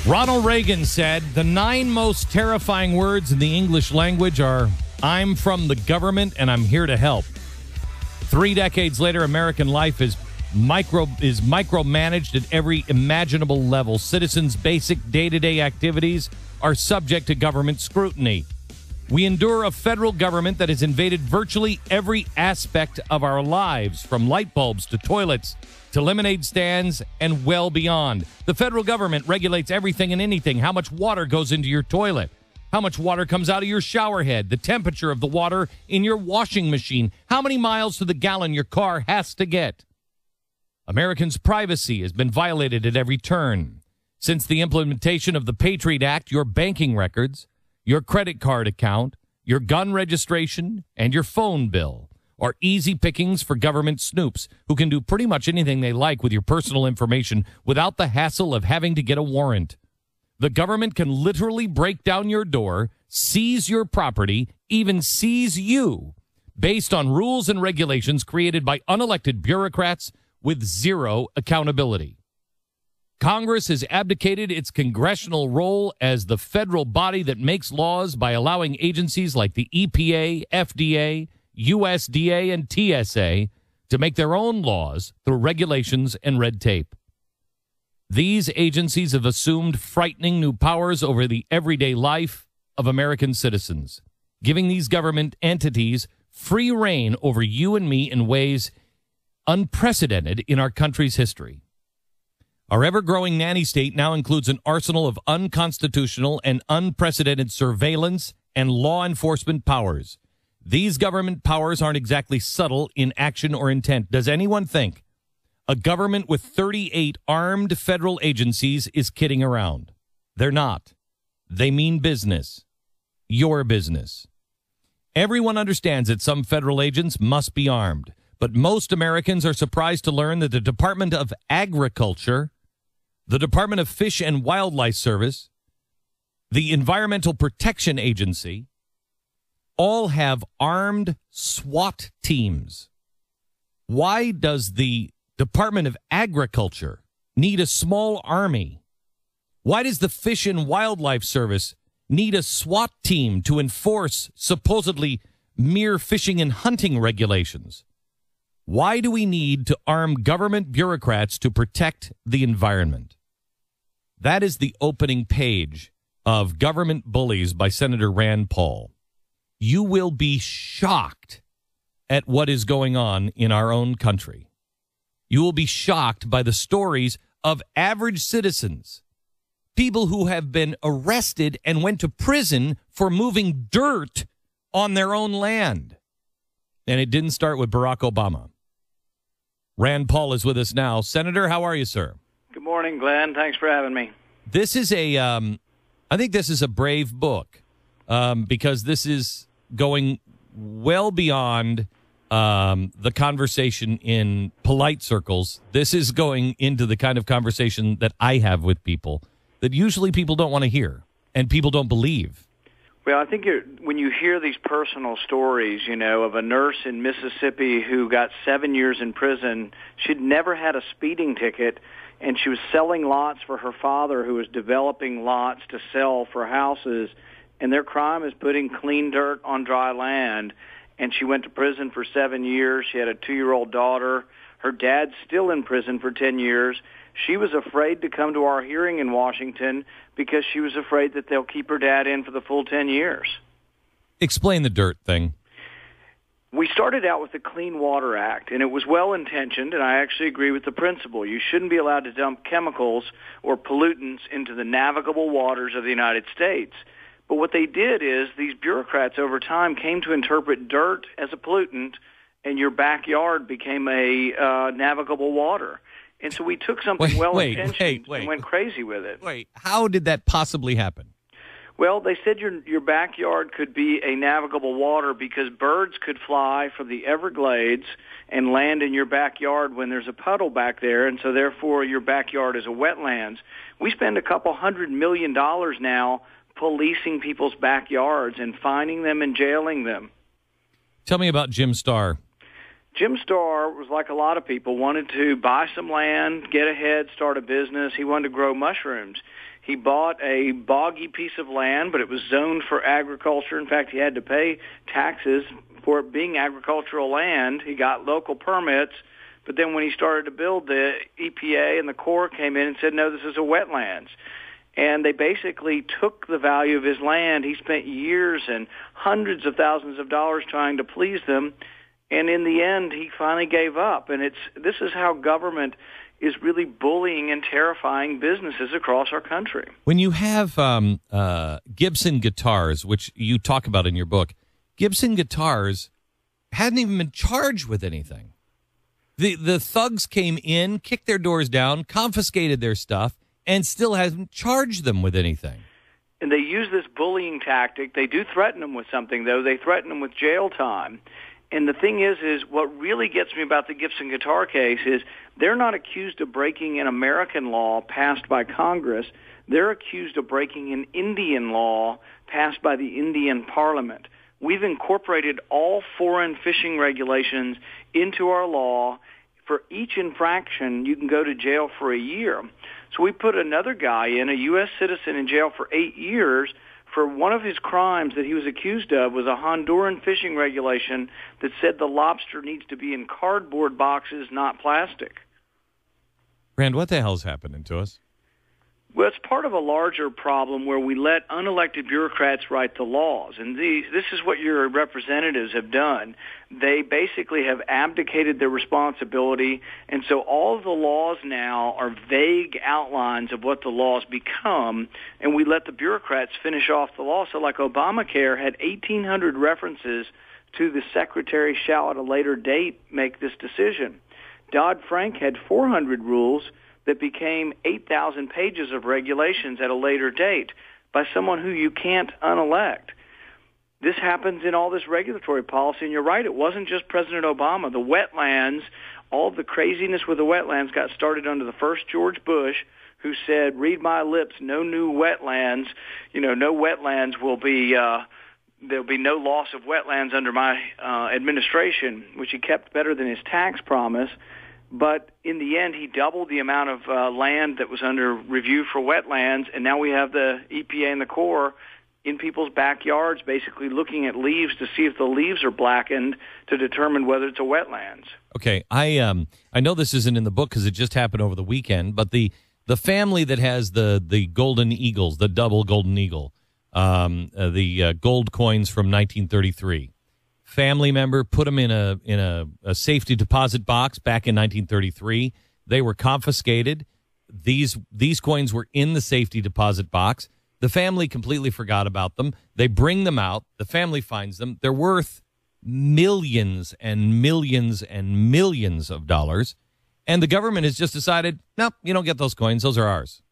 Ronald Reagan said the 9 most terrifying words in the English language are, "I'm from the government and I'm here to help." 3 decades later, American life is micromanaged at every imaginable level. Citizens' basic day-to-day activities are subject to government scrutiny. We endure a federal government that has invaded virtually every aspect of our lives, from light bulbs to toilets to lemonade stands and well beyond. The federal government regulates everything and anything: how much water goes into your toilet, how much water comes out of your shower head, the temperature of the water in your washing machine, how many miles to the gallon your car has to get. Americans' privacy has been violated at every turn. Since the implementation of the Patriot Act, your banking records, your credit card account, your gun registration, and your phone bill are easy pickings for government snoops who can do pretty much anything they like with your personal information without the hassle of having to get a warrant. The government can literally break down your door, seize your property, even seize you, based on rules and regulations created by unelected bureaucrats with zero accountability. Congress has abdicated its congressional role as the federal body that makes laws by allowing agencies like the EPA, FDA, USDA, and TSA to make their own laws through regulations and red tape. These agencies have assumed frightening new powers over the everyday life of American citizens, giving these government entities free rein over you and me in ways unprecedented in our country's history. Our ever-growing nanny state now includes an arsenal of unconstitutional and unprecedented surveillance and law enforcement powers. These government powers aren't exactly subtle in action or intent. Does anyone think a government with 38 armed federal agencies is kidding around? They're not. They mean business. Your business. Everyone understands that some federal agents must be armed, but most Americans are surprised to learn that the Department of Agriculture, the Department of Fish and Wildlife Service, the Environmental Protection Agency, all have armed SWAT teams. Why does the Department of Agriculture need a small army? Why does the Fish and Wildlife Service need a SWAT team to enforce supposedly mere fishing and hunting regulations? Why do we need to arm government bureaucrats to protect the environment? That is the opening page of Government Bullies by Senator Rand Paul. You will be shocked at what is going on in our own country. You will be shocked by the stories of average citizens, people who have been arrested and went to prison for moving dirt on their own land. And it didn't start with Barack Obama. Rand Paul is with us now. Senator, how are you, sir? Good morning, Glenn. Thanks for having me. This is I think this is a brave book because this is going well beyond the conversation in polite circles. This is going into the kind of conversation that I have with people that usually people don't want to hear and people don't believe. Well, I think when you hear these personal stories, of a nurse in Mississippi who got 7 years in prison, she'd never had a speeding ticket, and she was selling lots for her father, who was developing lots to sell for houses, and their crime is putting clean dirt on dry land. And she went to prison for 7 years. She had a 2-year-old daughter. Her dad's still in prison for 10 years. She was afraid to come to our hearing in Washington because she was afraid that they'll keep her dad in for the full 10 years. Explain the dirt thing. We started out with the Clean Water Act, and it was well-intentioned, and I actually agree with the principle. You shouldn't be allowed to dump chemicals or pollutants into the navigable waters of the United States. But what they did is these bureaucrats over time came to interpret dirt as a pollutant, and your backyard became a navigable water. And so we took something well-intentioned and went crazy with it. Wait, how did that possibly happen? Well, they said your backyard could be a navigable water because birds could fly from the Everglades and land in your backyard when there's a puddle back there, and so therefore your backyard is a wetlands. We spend $200 million now policing people's backyards and fining them and jailing them. Tell me about Jim Starr. Jim Starr was like a lot of people, wanted to buy some land, get ahead, start a business. He wanted to grow mushrooms. He bought a boggy piece of land, but it was zoned for agriculture. In fact, he had to pay taxes for it being agricultural land. He got local permits, but then when he started to build, the EPA and the Corps came in and said, no, this is a wetlands. And they basically took the value of his land. He spent years and hundreds of thousands of dollars trying to please them. And in the end, he finally gave up. And this is how government is really bullying and terrifying businesses across our country. When you have Gibson guitars, which you talk about in your book, Gibson guitars hadn't even been charged with anything. The thugs came in, kicked their doors down, confiscated their stuff, and still hasn't charged them with anything. And they use this bullying tactic. They do threaten them with something, though. They threaten them with jail time. And the thing is what really gets me about the Gibson guitar case is they're not accused of breaking an American law passed by Congress. They're accused of breaking an Indian law passed by the Indian Parliament. We've incorporated all foreign fishing regulations into our law. For each infraction, you can go to jail for a year. So we put another guy in, a U.S. citizen, in jail for 8 years for one of his crimes that he was accused of was a Honduran fishing regulation that said the lobster needs to be in cardboard boxes, not plastic. Rand, what the hell's happening to us? Well, it's part of a larger problem where we let unelected bureaucrats write the laws. And this is what your representatives have done. They basically have abdicated their responsibility, and so all of the laws now are vague outlines of what the laws become, and we let the bureaucrats finish off the law. So like Obamacare had 1,800 references to the secretary shall at a later date make this decision. Dodd-Frank had 400 rules that became 8,000 pages of regulations at a later date by someone who you can't unelect. This happens in all this regulatory policy, and you're right, it wasn't just President Obama. The wetlands, all the craziness with the wetlands got started under the first George Bush, who said, read my lips, no new wetlands, no wetlands will be, there'll be no loss of wetlands under my administration, which he kept better than his tax promise. But in the end, he doubled the amount of land that was under review for wetlands, and now we have the EPA and the Corps in people's backyards basically looking at leaves to see if the leaves are blackened to determine whether it's a wetlands. Okay, I know this isn't in the book because it just happened over the weekend, but the family that has the golden eagles, the double golden eagle, the gold coins from 1933, family member put them in a safety deposit box back in 1933. They were confiscated. These coins were in the safety deposit box. The family completely forgot about them. They bring them out. The family finds them. They're worth millions and millions and millions of dollars. And the government has just decided, nope, you don't get those coins. Those are ours.